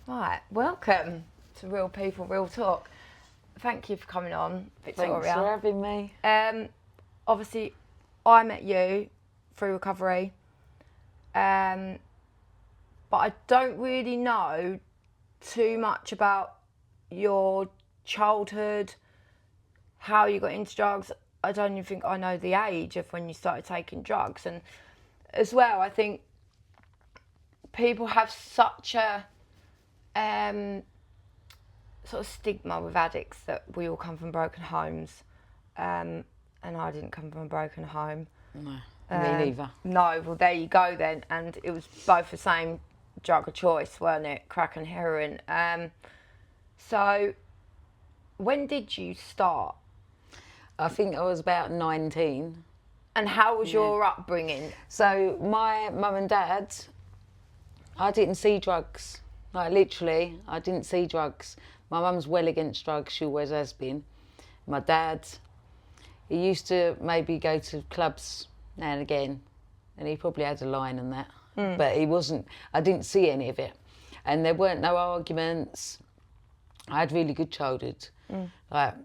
Right, welcome to Real People, Real Talk. Thank you for coming on, Victoria. Thanks for having me. Obviously, I met you through recovery, but I don't really know too much about your childhood, how you got into drugs. I don't even think I know the age of when you started taking drugs. And as well, I think people have such a sort of stigma with addicts that we all come from broken homes, and I didn't come from a broken home. No, me neither. No, well there you go then, and it was both the same drug of choice, weren't it? Crack and heroin. So when did you start? I think I was about 19. And how was your upbringing? So my mum and dad, I didn't see drugs. Like literally, I didn't see drugs. My mum's well against drugs, she always has been. My dad, he used to maybe go to clubs now and again, and he probably had a line on that. But he wasn't, I didn't see any of it. And there weren't no arguments. I had really good childhood. Like,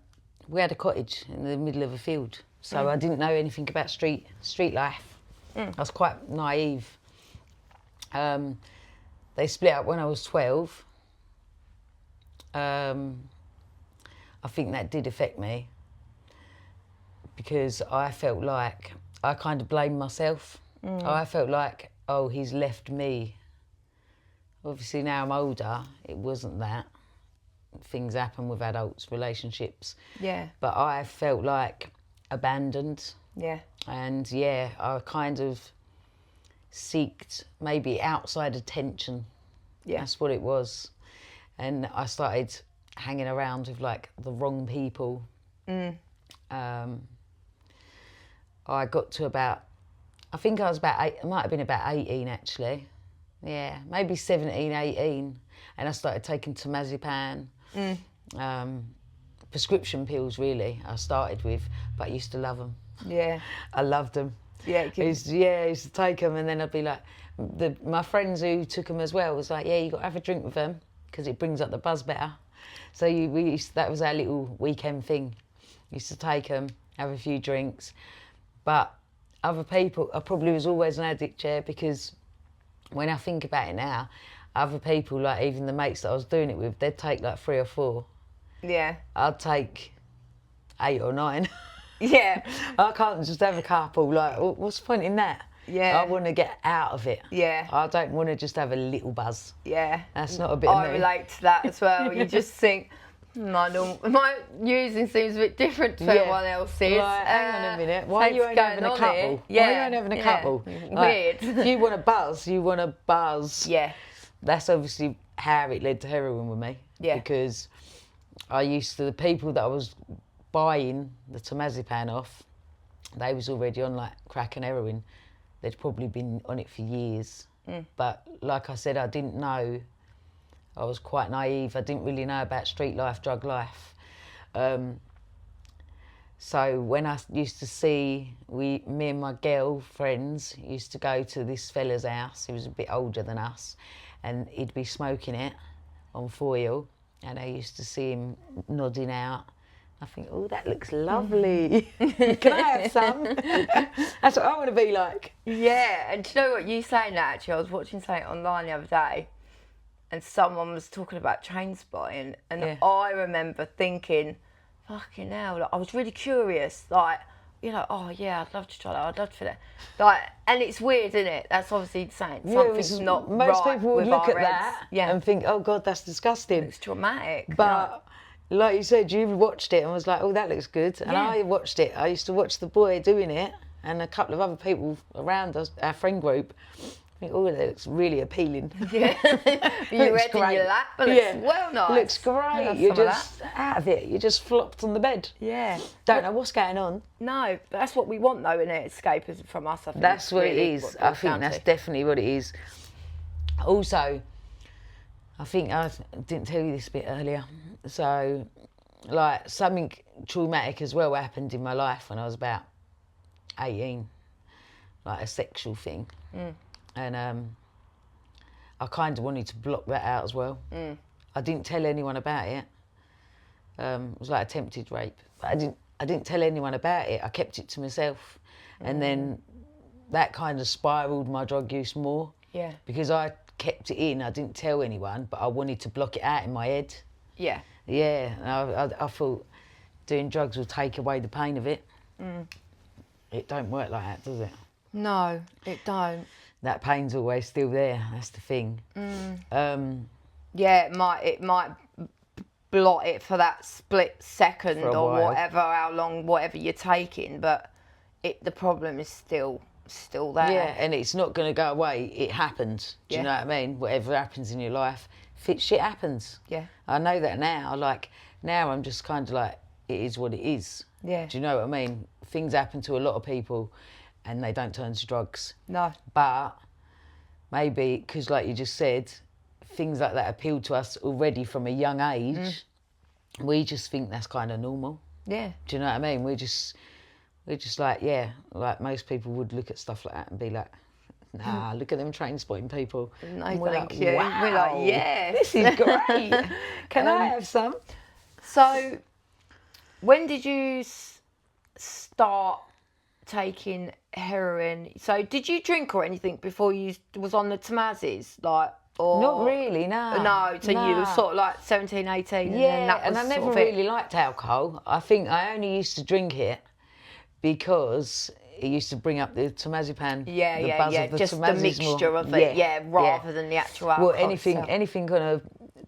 we had a cottage in the middle of a field, so I didn't know anything about street life. I was quite naive. They split up when I was 12. I think that did affect me because I felt like I kind of blamed myself. I felt like, oh, he's left me. Obviously now I'm older, it wasn't that. Things happen with adults, relationships. Yeah. But I felt like abandoned. Yeah. And yeah, I kind of seeked maybe outside attention. Yeah. That's what it was. And I started hanging around with like the wrong people. I got to about, I think I was about it might have been about 18 actually. Yeah, maybe 17, 18. And I started taking temazepam. Prescription pills really I started with, but I used to love them. Yeah. I loved them. Yeah. I used to take them, and then I'd be like, my friends who took them as well was like, yeah, you got to have a drink with them because it brings up the buzz better. So that was our little weekend thing. Used to take them, have a few drinks. But other people, I probably was always an addict, yeah, because when I think about it now, other people, like even the mates that I was doing it with, they'd take like 3 or 4. Yeah. I'd take 8 or 9. Yeah. I can't just have a couple. Like, what's the point in that? Yeah. I want to get out of it. Yeah. I don't want to just have a little buzz. Yeah. That's not a bit of me. I relate to that as well. You just think, my using seems a bit different to everyone else's. Like, hang on a minute. Why are you only having a couple? Yeah. Why are you only having a couple? Weird. If you want to buzz. Yeah. That's obviously how it led to heroin with me. Yeah. Because the people that I was buying the temazepam off, they was already on like crack and heroin. They'd probably been on it for years. But like I said, I didn't know. I was quite naive. I didn't really know about street life, drug life. So when I used to see, me and my girlfriends used to go to this fella's house. He was a bit older than us, and he'd be smoking it on foil, and I used to see him nodding out. I think, oh, that looks lovely. Can I have some? That's what I want to be like. Yeah, and do you know what, you saying that actually, I was watching something online the other day, and someone was talking about train spotting, and I remember thinking, fucking hell, like, I was really curious, like, you know, oh yeah, I'd love to try that, I'd love to feel that. Like, and it's weird, isn't it? That's obviously saying something's not right. Most people would look at that Yeah. and think, oh God, that's disgusting. It's traumatic. But like you said, you watched it and was like, oh, that looks good. And I watched it. I used to watch the boy doing it and a couple of other people around us, our friend group. I think, oh, that looks really appealing. Yeah. You read in your lap, but it's well nice. Looks great. You're just out of it. You just flopped on the bed. Yeah. Don't know what's going on. No, but that's what we want though, isn't it? Escapism from us, I think. That's what it is. I think that's definitely what it is. Also, I think I didn't tell you this a bit earlier. So, like, something traumatic as well happened in my life when I was about 18. Like a sexual thing. And I kind of wanted to block that out as well. I didn't tell anyone about it. It was like attempted rape, but I didn't tell anyone about it. I kept it to myself, and then that kind of spiraled my drug use more. Yeah. Because I kept it in, I didn't tell anyone, but I wanted to block it out in my head. Yeah. Yeah, and I thought doing drugs will take away the pain of it. It don't work like that, does it? No, it don't. That pain's always still there. That's the thing. Yeah, it might blot it for that split second For a or while. whatever, how long, whatever you're taking, but the problem is still there. Yeah, and it's not going to go away. It happens. Do you know what I mean? Whatever happens in your life, shit happens. Yeah. I know that now. Like, now I'm just kind of like, it is what it is. Yeah. Do you know what I mean? Things happen to a lot of people and they don't turn to drugs. No. But maybe, because like you just said, things like that appeal to us already from a young age. We just think that's kind of normal. Yeah. Do you know what I mean? We're just like, yeah, like most people would look at stuff like that and be like, nah, look at them train spotting people. No, And we're thank like, you. wow, We're like, yes. this is great. Can I have some? So, when did you start taking heroin? So, did you drink or anything before you was on the Tamazes? Like, or Not really, no. No, so you were sort of like 17, 18, and then that was and I never sort of really liked alcohol. I think I only used to drink it because it used to bring up the temazepam. the buzz of the just the Tamazes more. mixture of it, rather than the actual alcohol. Well, anything itself. kind of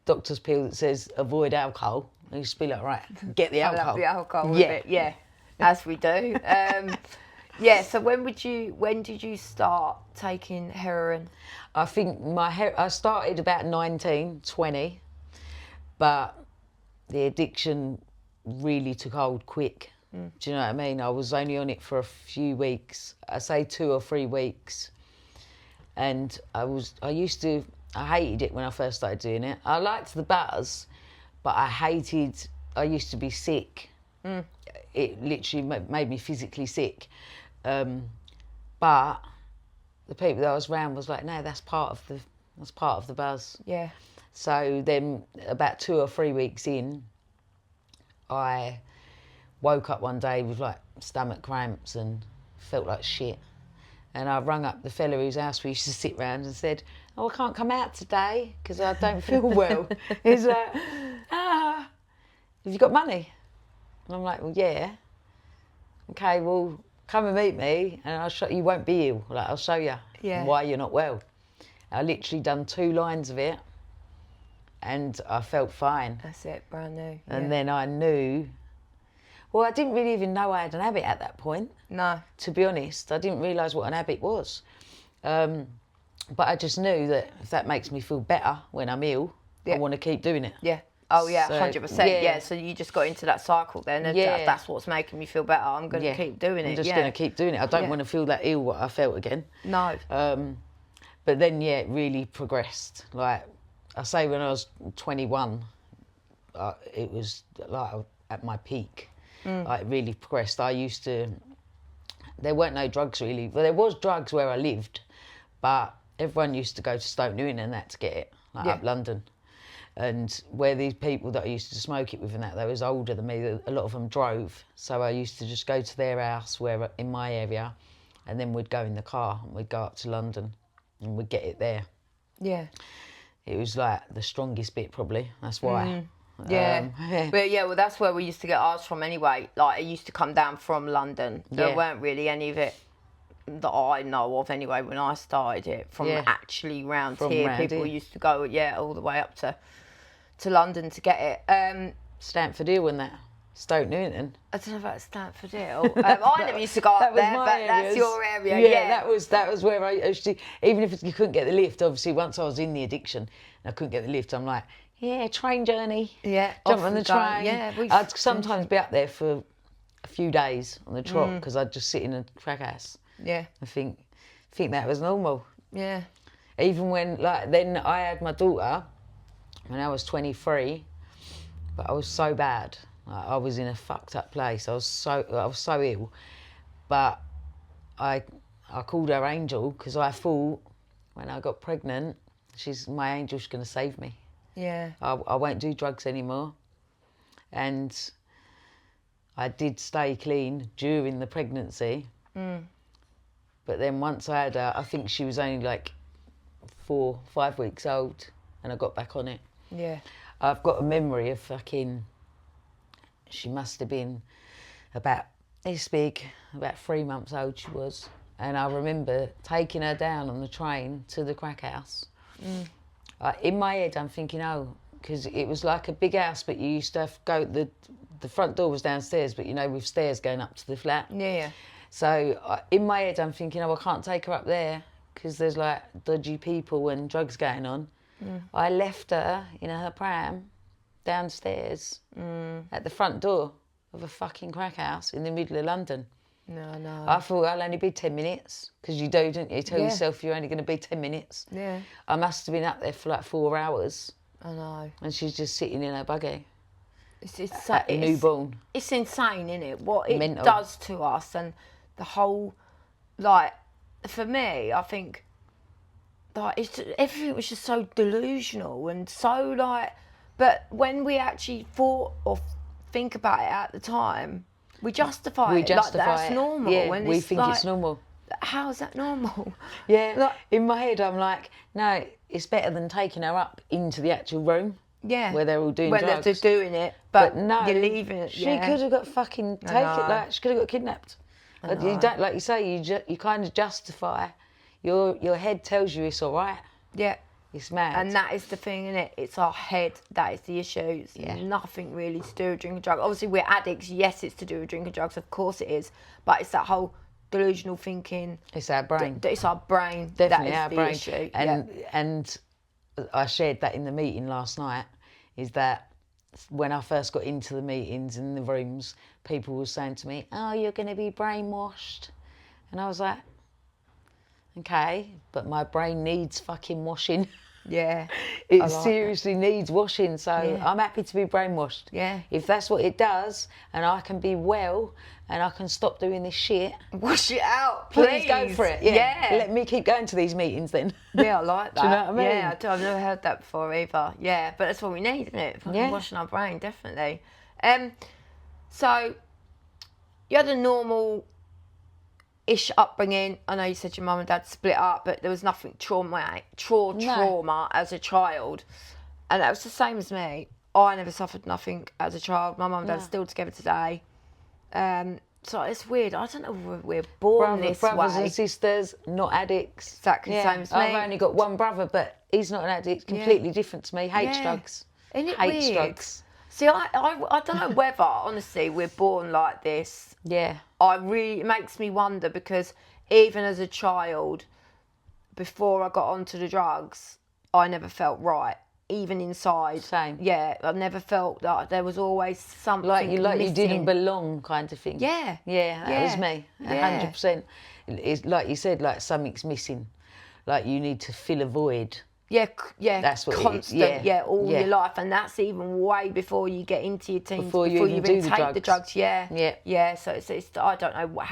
doctor's pill that says avoid alcohol, I used to be like, right, get the I alcohol. love the alcohol with it, yeah, as we do. Yeah, so when did you start taking heroin? I think I started about 19, 20, but the addiction really took hold quick. Do you know what I mean? I was only on it for a few weeks. I say 2 or 3 weeks. And I hated it when I first started doing it. I liked the buzz, but I used to be sick. It literally made me physically sick. But the people that I was around was like, no, that's part of the buzz. Yeah. So then about 2 or 3 weeks in, I woke up one day with like stomach cramps and felt like shit. And I rung up the fella whose house we used to sit round and said, oh, I can't come out today because I don't feel well. He's like, have you got money? And I'm like, well, yeah. Okay, well, come and meet me and I'll show you. Won't be ill. Like, I'll show you why you're not well. I literally done 2 lines of it and I felt fine. That's it, brand new. And then I knew, well, I didn't really even know I had an habit at that point. No. To be honest, I didn't realise what an habit was. But I just knew that if that makes me feel better when I'm ill, I want to keep doing it. Yeah. Oh, yeah, So, 100%. Yeah, so you just got into that cycle then. And that's what's making me feel better. I'm going to keep doing it. I'm just going to keep doing it. I don't want to feel that ill what I felt again. No. But then, it really progressed. Like, I say when I was 21, it was like at my peak. Like, it really progressed. There weren't no drugs really. Well, there was drugs where I lived, but everyone used to go to Stoke Newton and that to get it, like up London. And where these people that I used to smoke it with and that, they was older than me, a lot of them drove. So I used to just go to their house in my area, and then we'd go in the car and we'd go up to London and we'd get it there. Yeah. It was like the strongest bit probably, that's why. Yeah. But well, that's where we used to get ours from anyway. Like, it used to come down from London. There weren't really any of it that I know of anyway when I started it from actually round here. People used to go, all the way up to London to get it. Stamford Hill and that. Stoke Newton. I don't know about Stamford Hill. I never used to go up there, but that's your area. Yeah, that was where I actually, even if you couldn't get the lift, obviously once I was in the addiction and I couldn't get the lift, I'm like, train journey. Yeah, jump on the train. Yeah, I'd sometimes be up there for a few days on the trot because I'd just sit in a crack house. Yeah. I think that was normal. Yeah. Even when, then I had my daughter when I was 23, but I was so bad. I was in a fucked up place. I was so ill, but I called her Angel because I thought when I got pregnant she's my angel, she's going to save me. Yeah. I won't do drugs anymore. And I did stay clean during the pregnancy. But then once I had her, I think she was only like 4-5 weeks old, and I got back on it. Yeah. I've got a memory of she must have been about this big, about 3 months old she was. And I remember taking her down on the train to the crack house. In my head, I'm thinking, because it was like a big house, but you used to have to go, the front door was downstairs, but with stairs going up to the flat. Yeah. So in my head, I'm thinking, I can't take her up there because there's like dodgy people and drugs going on. I left her in her pram downstairs at the front door of a fucking crack house in the middle of London. No. I thought I'll only be 10 minutes because you do, don't you? Tell yourself you're only going to be 10 minutes. Yeah. I must have been up there for like 4 hours. I know. And she's just sitting in her buggy. It's newborn. It's insane, isn't it? What it Mental. does to us, and the whole, like, for me, I think, like, everything was just so delusional and so, like, but when we actually thought or think about it at the time, we justify it. Like, that's normal. Yeah, and we it's think like, it's normal. How is that normal? Yeah, Like, in my head I'm like, no, it's better than taking her up into the actual room. Yeah. Where they're all doing when drugs. they're just doing it, but no, you're leaving it. She could have got fucking taken, like she could have got kidnapped. But you don't, like you say, you kind of justify. Your head tells you it's all right. Yeah. It's mad. And that is the thing, isn't it? It's our head that is the issue. It's nothing really to do with drinking drugs. Obviously, we're addicts. Yes, it's to do with drinking drugs. Of course it is. But it's that whole delusional thinking. It's our brain. It's our brain. Definitely that is our the brain. issue. And I shared that in the meeting last night, is that when I first got into the meetings in the rooms, people were saying to me, oh, you're going to be brainwashed. And I was like, okay, but my brain needs fucking washing. Yeah. It seriously needs washing, so I'm happy to be brainwashed. Yeah. If that's what it does, and I can be well, and I can stop doing this shit. Wash it out, Please go for it. Yeah. Let me keep going to these meetings then. Yeah, I like that. Do you know what I mean? Yeah, I've never heard that before either. Yeah, but that's what we need, isn't it? Fucking washing our brain, definitely. So, you had a normal-ish upbringing. I know you said your mum and dad split up, but there was nothing trauma as a child. And that was the same as me. I never suffered nothing as a child. My mum and dad are still together today. So it's weird. I don't know if we're born this brothers way. and sisters, not addicts. Exactly the same as me. I've only got one brother, but he's not an addict. Completely different to me. Hates drugs. Isn't it Hates weird? drugs. See, I don't know whether, honestly, we're born like this. Yeah. It makes me wonder, because even as a child, before I got onto the drugs, I never felt right. Even inside. Same. Yeah, I never felt that there was always something Like you missing. didn't belong, kind of thing. Yeah. Yeah, that was me. 100%. It's like you said, like something's missing. Like you need to fill a void. Yeah. That's what constant. it is. All your life, and that's even way before you get into your teens. Before you even take do the drugs. Yeah. Yeah. So it's I don't know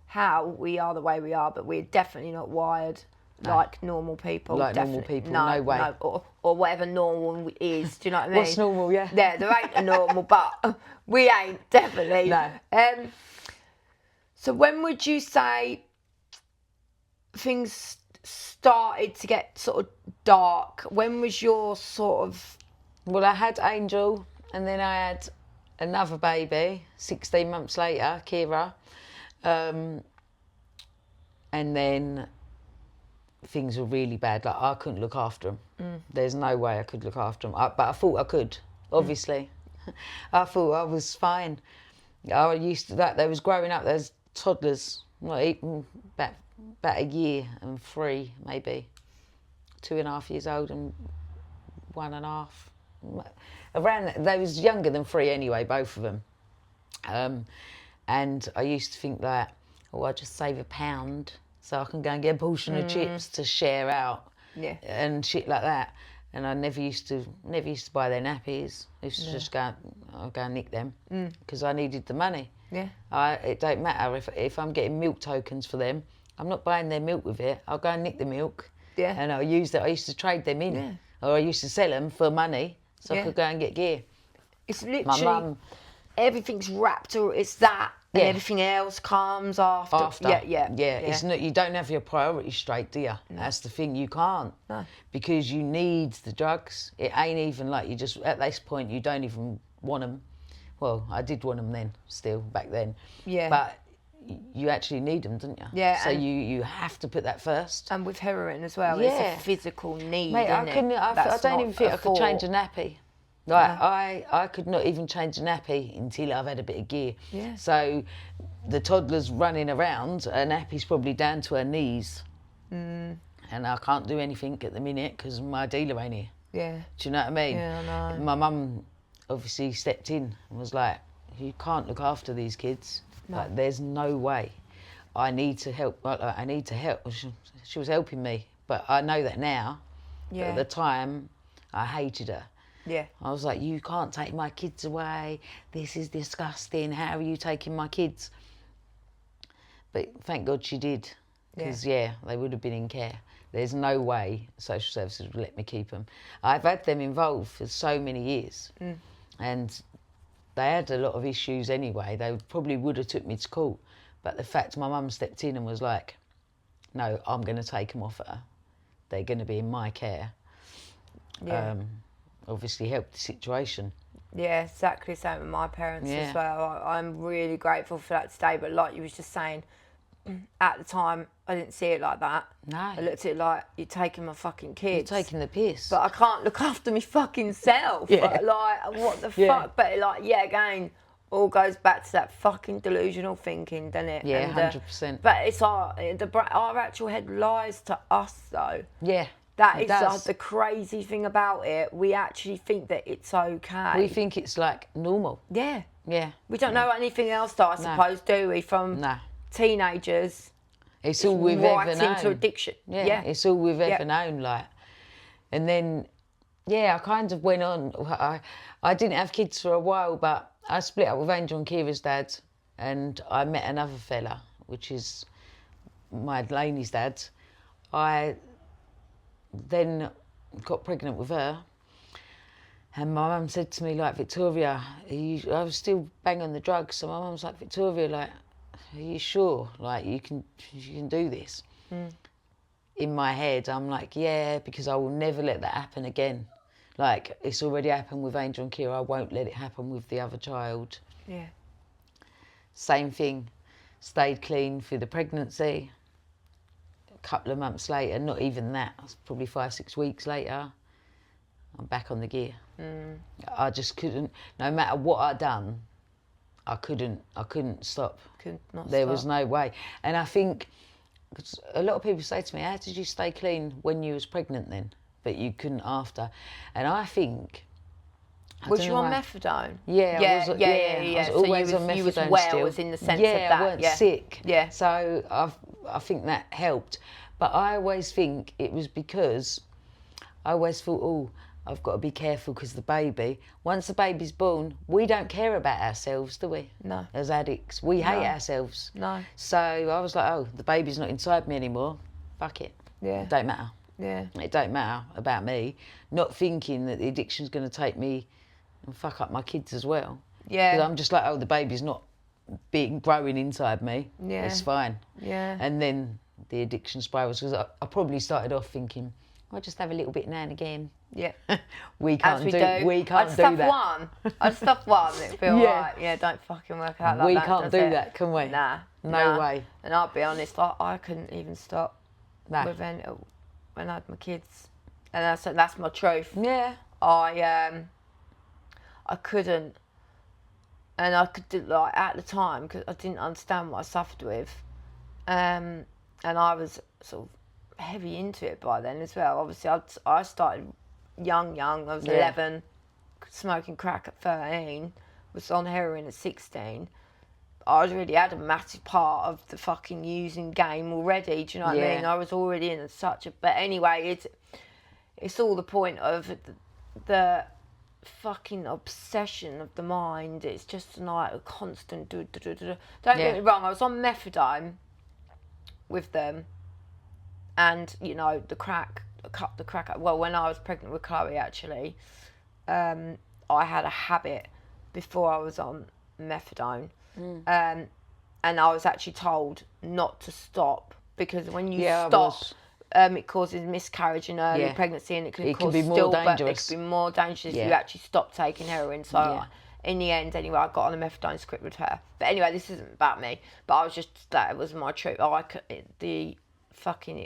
how we are the way we are, but we're definitely not wired like normal people. Like normal people, no way. No, or whatever normal is. Do you know what I mean? What's normal? Yeah. Yeah, there ain't a normal, but we ain't definitely. No. So when would you say things started to get sort of dark? When was your sort of... Well, I had Angel, and then I had another baby 16 months later, Kira. And then things were really bad. Like, I couldn't look after them. There's no way I could look after them. But I thought I could, obviously. I thought I was fine. I used to that. There was growing up, there's toddlers, like about a year and 3, maybe 2.5 years old and 1.5. Around, they was younger than 3 anyway, both of them. And I used to think that, I'll just save £1 so I can go and get a portion of chips to share out, and shit like that. And I never used to buy their nappies. I used to just go and nick them because I needed the money. Yeah. It don't matter if I'm getting milk tokens for them. I'm not buying their milk with it. I'll go and nick the milk Yeah. And I used to trade them in. Yeah. Or I used to sell them for money so I could go and get gear. It's literally, my mum, everything's wrapped, or it's that, and everything else comes after. Yeah. It's not, you don't have your priorities straight, do you? No. That's the thing, you can't. No. Because you need the drugs. It ain't even like you just, at this point, you don't even want them. Well, I did want them then, still, back then. Yeah. But you actually need them, don't you? Yeah. So you have to put that first. And with heroin as well, it's a physical need, Mate, isn't it? I don't even think I could change a nappy. Like, I could not even change a nappy until I've had a bit of gear. Yeah. So the toddler's running around, her nappy's probably down to her knees. And I can't do anything at the minute because my dealer ain't here. Yeah. Do you know what I mean? Yeah, I know. My mum obviously stepped in and was like, you can't look after these kids. No. Like, there's no way. I need to help. I need to help. She was helping me, but I know that now. Yeah. But at the time, I hated her. Yeah. I was like, you can't take my kids away. This is disgusting. How are you taking my kids? But thank God she did. Because, they would have been in care. There's no way social services would let me keep them. I've had them involved for so many years. And they had a lot of issues anyway. They probably would have took me to court. But the fact my mum stepped in and was like, no, I'm going to take them off her. They're going to be in my care. Yeah. Obviously helped the situation. Yeah, exactly the same with my parents as well. I'm really grateful for that today, but like you was just saying, at the time, I didn't see it like that. No. I looked at it like, you're taking my fucking kids. You're taking the piss. But I can't look after me fucking self. But like, what the fuck? But like, again, all goes back to that fucking delusional thinking, doesn't it? Yeah, and, 100%. But it's our actual head lies to us, though. Yeah. That is the crazy thing about it. We actually think that it's okay. We think it's like normal. Yeah. Yeah. We don't know anything else, though, I suppose, do we? From teenagers. It's all we've ever known. Into addiction. Yeah. It's all we've ever known, like. And then, I kind of went on. I didn't have kids for a while, but I split up with Angel and Kira's dad, and I met another fella, which is my Laney's dad. I then got pregnant with her, and my mum said to me, like, Victoria, I was still banging the drugs, so my mum was like, Victoria, like, are you sure, like, you can do this? In my head, I'm like, yeah, because I will never let that happen again. Like, it's already happened with Angel and Kira, I won't let it happen with the other child. Yeah. Same thing, stayed clean through the pregnancy. A couple of months later, not even that, probably 5-6 weeks later, I'm back on the gear. I just couldn't, no matter what I'd done, I couldn't stop. There was no way. And I think, cause a lot of people say to me, how did you stay clean when you was pregnant then, but you couldn't after? And I think... Was you on methadone? Yeah. I was always on methadone you was well, still. Was in the sense of that. I weren't sick. Yeah. So I think that helped. But I always think it was because I always thought, I've got to be careful because the baby, once the baby's born, we don't care about ourselves, do we? No. As addicts. We hate ourselves. No. So I was like, the baby's not inside me anymore. Fuck it. Yeah. It don't matter. Yeah. It don't matter about me. Not thinking that the addiction's going to take me and fuck up my kids as well. Yeah. Because I'm just like, the baby's not growing inside me. Yeah. It's fine. Yeah. And then the addiction spirals, because I probably started off thinking, I'll just have a little bit now and again. Yeah. We can't do that. I'd stuff one, it'd be alright. Yeah, don't fucking work out like we that. We can't do that, can we? Nah. No way. And I'll be honest, I couldn't even stop when I had my kids. And that's my truth. Yeah. I couldn't. And I could do, like, at the time, because I didn't understand what I suffered with. And I was sort of heavy into it by then as well. Obviously, I started young. I was 11, smoking crack at 13, was on heroin at 16. I already had a massive part of the fucking using game already. Do you know what I mean? I was already in such a... But anyway, it's all the point of the fucking obsession of the mind. It's just like a constant... Don't get me wrong, I was on methadone with them. and you know the crack. Well, when I was pregnant with Chloe, actually, I had a habit before I was on methadone, and I was actually told not to stop because when you stop, it causes miscarriage in early pregnancy, and it can cause be more dangerous. It could be more dangerous if you actually stop taking heroin. So in the end, anyway, I got on a methadone script with her. But anyway, this isn't about me. But I was just that was my truth. It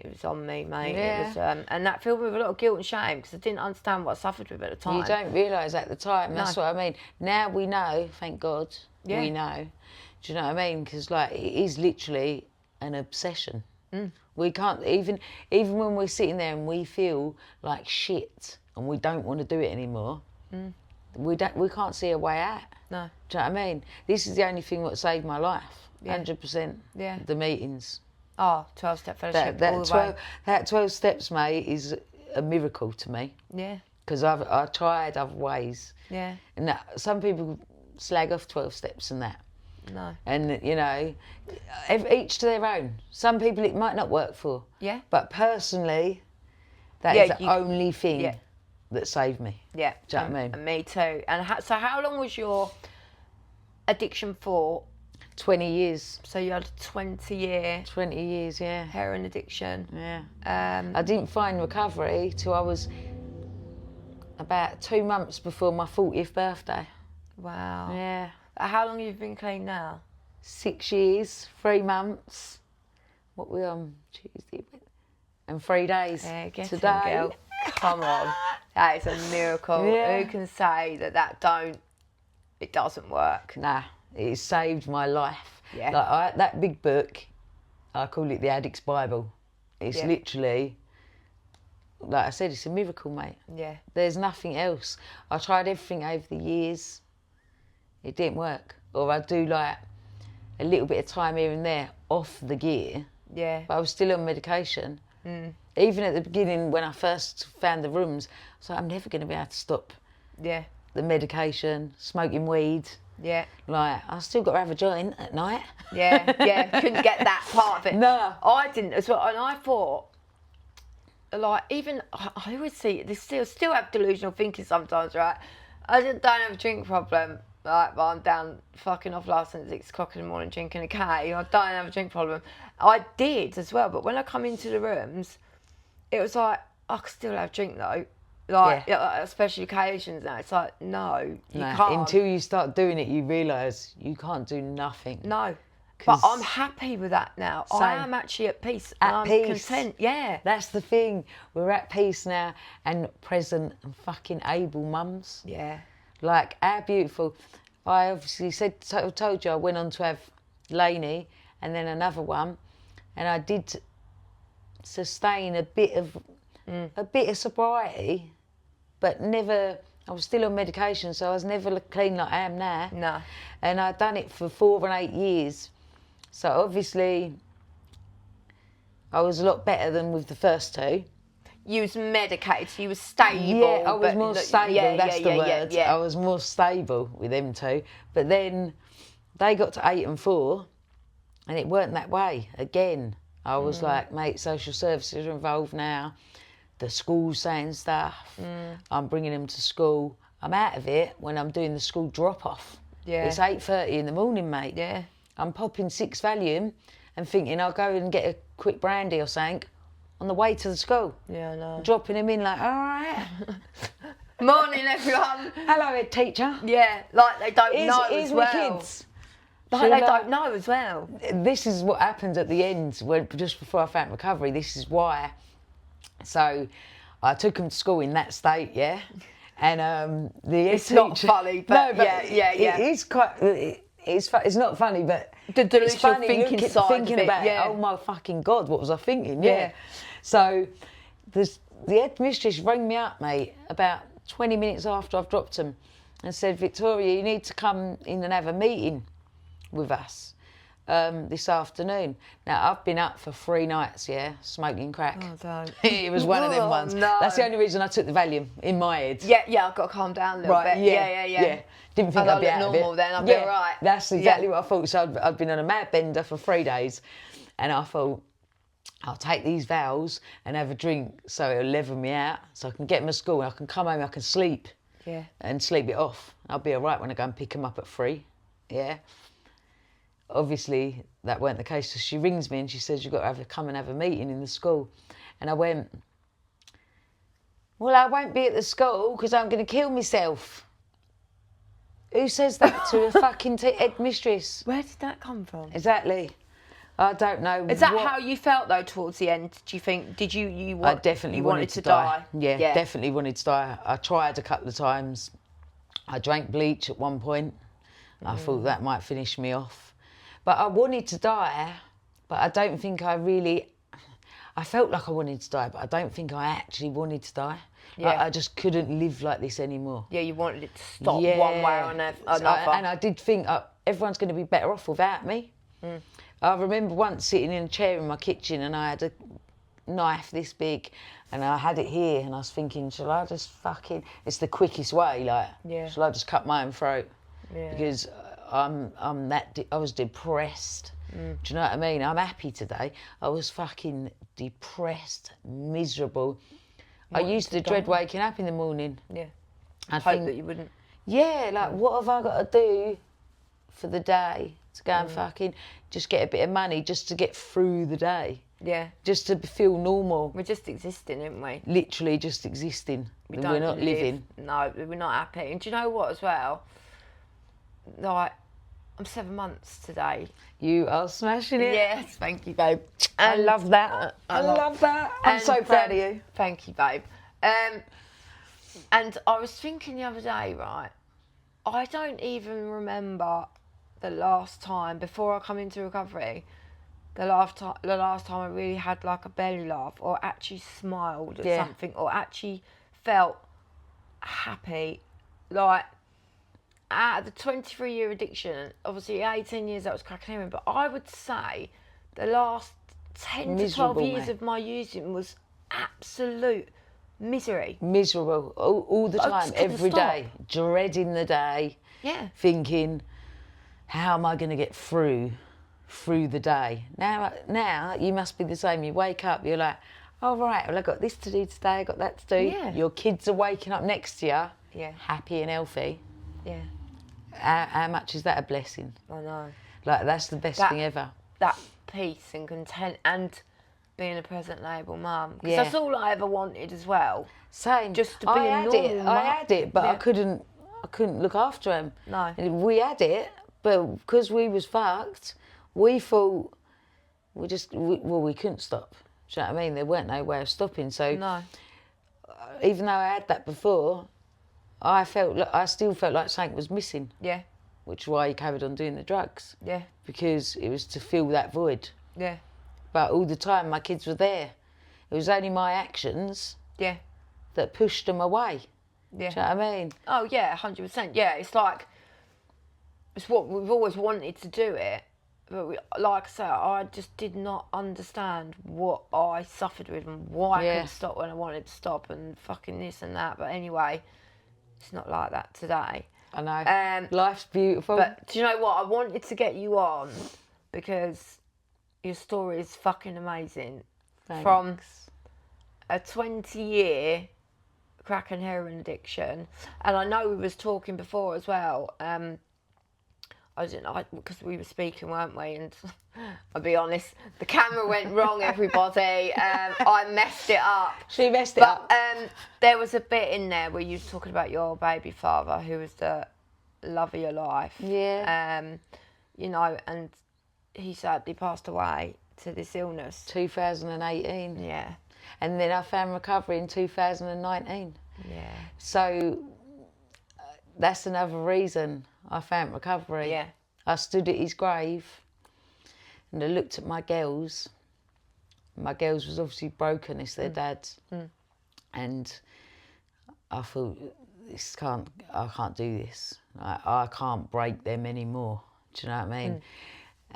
was on me, mate. Yeah. It was, and that filled me with a lot of guilt and shame because I didn't understand what I suffered with at the time. You don't realise at the time. That's what I mean. Now we know, thank God, we know. Do you know what I mean? Because like it is literally an obsession. We can't even when we're sitting there and we feel like shit and we don't want to do it anymore. We can't see a way out. No. Do you know what I mean? This is the only thing that saved my life. 100%. Yeah. The meetings. Oh, 12-step fellowship all the way. That 12 steps, mate, is a miracle to me. Yeah. Because I tried other ways. Yeah. And some people slag off 12 steps and that. No. And, you know, each to their own. Some people it might not work for. Yeah. But personally, that is the only thing that saved me. Yeah. Do you know what I mean? And me too. And so how long was your addiction for? 20 years. So you had a 20 years, yeah. heroin addiction. Yeah. I didn't find recovery till I was about 2 months before my 40th birthday. Wow. Yeah. How long have you been clean now? 6 years, 3 months. What we on Tuesday? And 3 days. Yeah, get today. In, girl. Come on. That is a miracle. Yeah. Who can say it doesn't work? Nah. It saved my life. Yeah. Like that big book, I call it the Addict's Bible. It's literally, like I said, it's a miracle, mate. Yeah. There's nothing else. I tried everything over the years. It didn't work. Or I do like a little bit of time here and there off the gear. Yeah. But I was still on medication. Even at the beginning when I first found the rooms, I was like, I'm never going to be able to stop Yeah. the medication, smoking weed. Yeah. Like, I still got to have a joint at night. Yeah. Couldn't get that part of it. No. I didn't as well. And I thought, like, even, I always see, they still have delusional thinking sometimes, right? I just don't have a drink problem. Like, but I'm down fucking off last night at 6 o'clock in the morning drinking a K. I don't have a drink problem. I did as well, but when I come into the rooms, it was like, I could still have a drink though. Like, especially occasions now. It's like, no, you can't. Until you start doing it, you realise you can't do nothing. No. But I'm happy with that now. Same. I am actually at peace. At peace. Content. Yeah. That's the thing. We're at peace now and present and fucking able mums. Yeah. Like, how beautiful. I obviously told you I went on to have Lainey and then another one, and I did sustain a bit of sobriety, but never. I was still on medication, so I was never clean like I am now. No. And I'd done it for 4 and 8 years, so obviously I was a lot better than with the first two. You was medicated, so you was stable. Yeah, I was more stable, that's the word. Yeah. I was more stable with them two. But then they got to 8 and 4 and it weren't that way. Again, I was like, mate, social services are involved now. The school's saying stuff. I'm bringing them to school. I'm out of it when I'm doing the school drop-off. Yeah. It's 8:30 in the morning, mate. Yeah. I'm popping 6 Valium and thinking I'll go and get a quick brandy or something on the way to the school. Yeah, I know. Dropping him in like, all right. Morning, everyone. Hello, head teacher. Yeah, like they don't know Here's as my well. kids. Like they don't know as well. This is what happened at the end, when just before I found recovery. This is why. So I took them to school in that state, yeah. And the head It's teacher, not funny, but, no, but yeah. It is quite. It's not funny, but The delusional it's funny thinking side thinking of it, about yeah. oh my fucking God, what was I thinking? Yeah. So the headmistress rang me up, mate, about 20 minutes after I've dropped them and said, Victoria, you need to come in and have a meeting with us this afternoon. Now, I've been up for 3 nights, yeah, smoking crack. Oh, don't. It was one of them ones. No. That's the only reason I took the Valium in my head. Yeah, I've got to calm down a little bit. Yeah. Didn't think I'd I'd be look out of normal it. then, I'd be all right. That's exactly what I thought. So I'd been on a mad bender for 3 days, and I thought, I'll take these vows and have a drink so it'll level me out, so I can get them to school and I can come home, I can sleep and sleep it off. I'll be all right when I go and pick them up at 3, yeah. Obviously, that weren't the case, so she rings me and she says, you've got to come and have a meeting in the school. And I went, well, I won't be at the school because I'm going to kill myself. Who says that to a fucking headmistress? Where did that come from? Exactly. I don't know. Is that how you felt though towards the end? Do you think? Did you want? I definitely you wanted to die. Yeah, yeah, definitely wanted to die. I tried a couple of times. I drank bleach at one point. I thought that might finish me off. But I wanted to die, but I don't think I really... I felt like I wanted to die, but I don't think I actually wanted to die. Yeah. I just couldn't live like this anymore. Yeah, you wanted it to stop one way or another. And I did think everyone's going to be better off without me. I remember once sitting in a chair in my kitchen and I had a knife this big and I had it here and I was thinking, shall I just fucking... It's the quickest way, like, shall I just cut my own throat? Yeah. Because I was depressed. Do you know what I mean? I'm happy today. I was fucking depressed, miserable. I used to dread waking up in the morning. Yeah. I hope that you wouldn't. Yeah, like what have I got to do for the day to go and fucking just get a bit of money just to get through the day? Yeah. Just to feel normal. We're just existing, aren't we? Literally just existing. We're not living. No, we're not happy. And do you know what as well? Like, I'm 7 months today. You are smashing it. Yes, thank you, babe. I love that. I love that. I'm so proud of you. Thank you, babe. And I was thinking the other day, right, I don't even remember the last time, before I come into recovery, the last time I really had like a belly laugh or actually smiled at something or actually felt happy. Like, out of the 23-year addiction, obviously 18 years that was cracking heroin, but I would say the last 10 to 12 years of my using was absolute misery. Miserable all the time, every day, dreading the day. Yeah. Thinking, how am I going to get through the day? Now you must be the same. You wake up, you're like, oh right, well I got this to do today, I got that to do. Yeah. Your kids are waking up next to you, yeah, happy and healthy. Yeah. How much is that a blessing? I know. Like, that's the best thing ever. That peace and content and being a present and able mum. Because that's all I ever wanted as well. Same. Just to be a normal mum. I had it, but I couldn't look after him. No. We had it, but because we was fucked, we thought we couldn't stop. Do you know what I mean? There weren't no way of stopping. So no. Even though I had that before, I still felt like something was missing. Yeah. Which is why he carried on doing the drugs. Yeah. Because it was to fill that void. Yeah. But all the time my kids were there. It was only my actions that pushed them away. Yeah. Do you know what I mean? Oh yeah, 100%. Yeah, it's like, it's what we've always wanted to do it. But like I say, I just did not understand what I suffered with and why I couldn't stop when I wanted to stop and fucking this and that. But anyway, it's not like that today. I know. Life's beautiful. But do you know what? I wanted to get you on because your story is fucking amazing. Thanks. From a 20-year crack and heroin addiction, and I know we was talking before as well. I didn't know because we were speaking, weren't we? And I'll be honest, the camera went wrong, everybody. I messed it up. She messed it up. There was a bit in there where you was talking about your baby father, who was the love of your life. Yeah. You know, and he sadly passed away to this illness. 2018. Yeah. And then I found recovery in 2019. Yeah. So that's another reason I found recovery. Yeah. I stood at his grave and I looked at my girls. My girls was obviously broken, it's their dad's. And I thought, I can't do this. I can't break them anymore. Do you know what I mean?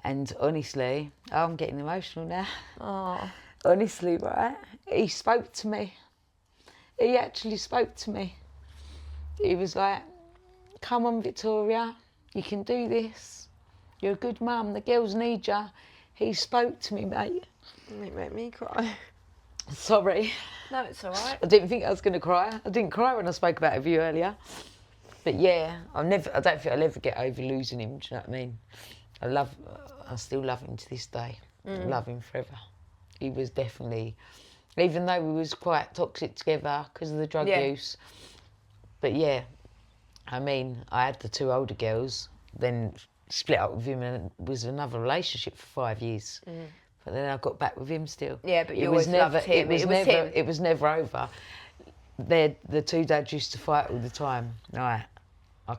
And honestly, I'm getting emotional now. Oh. Honestly, right? He spoke to me. He actually spoke to me. He was like, come on, Victoria, you can do this. You're a good mum, the girls need you. He spoke to me, mate. You make me cry. Sorry. No, it's all right. I didn't think I was going to cry. I didn't cry when I spoke about it with you earlier. But yeah, I don't think I'll ever get over losing him, do you know what I mean? I still love him to this day. I love him forever. He was definitely, even though we was quite toxic together because of the drug use. But yeah, I mean, I had the 2 older girls, then split up with him and was in another relationship for 5 years. But then I got back with him still. Yeah, but you always loved him. It was never over. The 2 dads used to fight all the time. Right. I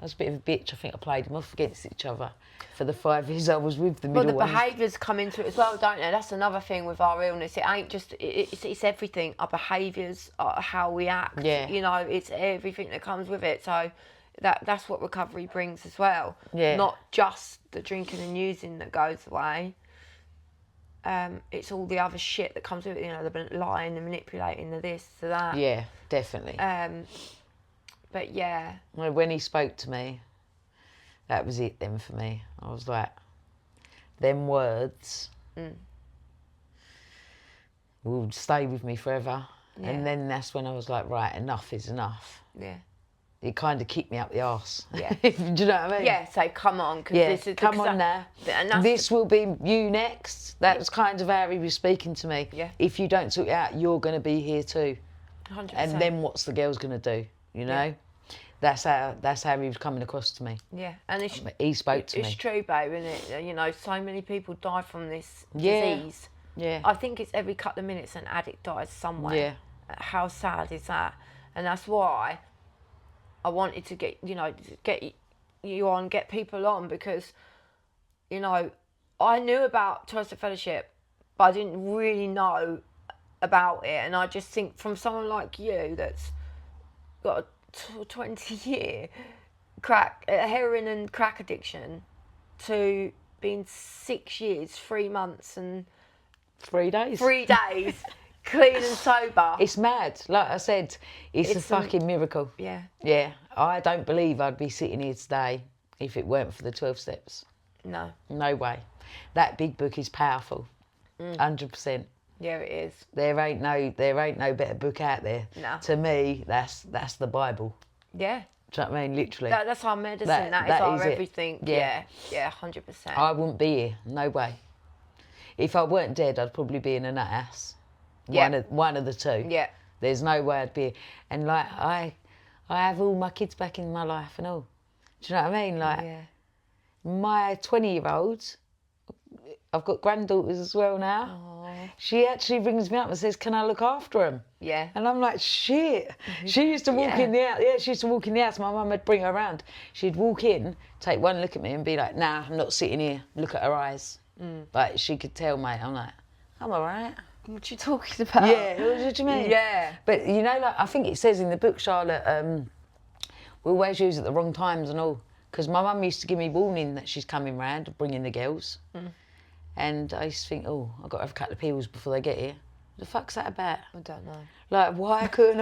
was a bit of a bitch. I think I played them off against each other for the 5 years I was with the middle Well, the ones. behaviours come into it as well, don't they? That's another thing with our illness. It ain't just, it's everything. Our behaviours, how we act. Yeah. You know, it's everything that comes with it. So that's what recovery brings as well. Yeah. Not just the drinking and using that goes away. It's all the other shit that comes with it, you know, the lying, the manipulating, the this, the that. Yeah, definitely. But yeah. When he spoke to me, that was it then for me. I was like, them words will stay with me forever. Yeah. And then that's when I was like, right, enough is enough. Yeah. It kind of kicked me up the arse. Yeah. Do you know what I mean? Yeah, so come on. Cause Yeah, this is, come on now. This will be you next. That was kind of how he was speaking to me. Yeah. If you don't sort it out, you're going to be here too. 100%. And then what's the girl's going to do, you know? Yeah. That's how he was coming across to me. Yeah, and He spoke to me. It's true, babe, isn't it? You know, so many people die from this Yeah. disease. Yeah. I think it's every couple of minutes an addict dies somewhere. Yeah. How sad is that? And that's why I wanted to get you on, get people on, because, you know, I knew about Trusted Fellowship, but I didn't really know about it. And I just think from someone like you that's got a 20-year heroin and crack addiction to being 6 years, 3 months and 3 days. 3 days clean and sober. It's mad. Like I said, it's a fucking miracle. Yeah. Yeah. I don't believe I'd be sitting here today if it weren't for the 12 steps. No. No way. That big book is powerful. 100%. Yeah, it is. There ain't no better book out there. No. To me, that's the Bible. Yeah. Do you know what I mean? Literally. That's our medicine. That is our it. everything. Yeah. Yeah, 100%. I wouldn't be here. No way. If I weren't dead, I'd probably be in a nut house. Yeah. One of the two. Yeah. There's no way I'd be here. And like I have all my kids back in my life and all. Do you know what I mean? Like Yeah. my 20-year-old, I've got granddaughters as well now. Aww. She actually rings me up and says, "Can I look after them?" Yeah. And I'm like, shit. She used to walk in the house. Yeah, she used to walk in the house. My mum would bring her around. She'd walk in, take one look at me and be like, "Nah, I'm not sitting here." Look at her eyes. Like she could tell, mate. I'm like, "I'm all right." What you talking about? Yeah, what do you mean? Yeah. But you know, like I think it says in the book, Charlotte, we always use it at the wrong times and all. Because my mum used to give me warning that she's coming round, bringing the girls. And I used to think, oh, I've got to have a couple of pills before they get here. The fuck's that about? I don't know. Like, why couldn't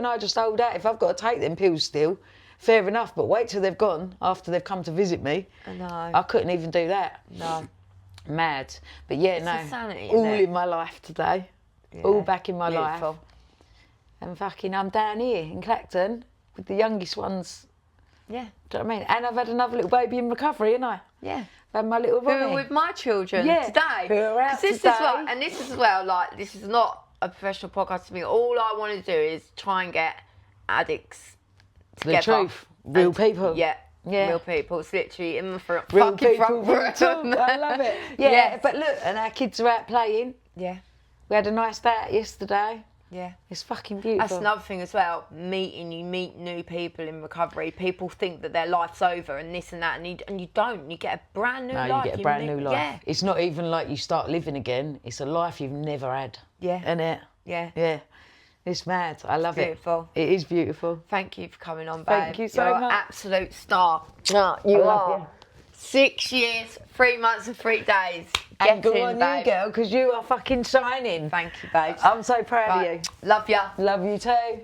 I just hold out? If I've got to take them pills still, fair enough, but wait till they've gone, after they've come to visit me. I know. I couldn't even do that. No. Mad. But yeah, It's insanity, all isn't it? in my life today. Yeah. All back in my Beautiful. life. And fucking, I'm down here in Clacton with the youngest ones. Yeah. Do you know what I mean? And I've had another little baby in recovery, haven't I? Yeah. I've had my little Who are Ronnie. with my children Yeah, today. who are out this today. Is what, and this is as well, like, this is not a professional podcast to me. All I want to do is try and get addicts together. The truth. Real people. Yeah. Yeah. Real people. It's literally in the front, Real fucking people, front real room. talk. I love it. Yeah, Yes. but look, and our kids are out playing. Yeah. We had a nice day out yesterday. Yeah. It's fucking beautiful. That's another thing as well. You meet new people in recovery. People think that their life's over and this and that, and you don't. You get a brand new life. No, you get a brand new life. Yeah. It's not even like you start living again. It's a life you've never had. Yeah. Isn't it? Yeah. Yeah. It's mad. I love beautiful. it. It is beautiful. Thank you for coming on, babe. Thank you so You're much. an absolute star. No, you love are. you. 6 years, 3 months and 3 days. And Get go in, on babe. you, girl, because you are fucking shining. Thank you, babe. I'm so proud of Right. you. Love ya. Love you too.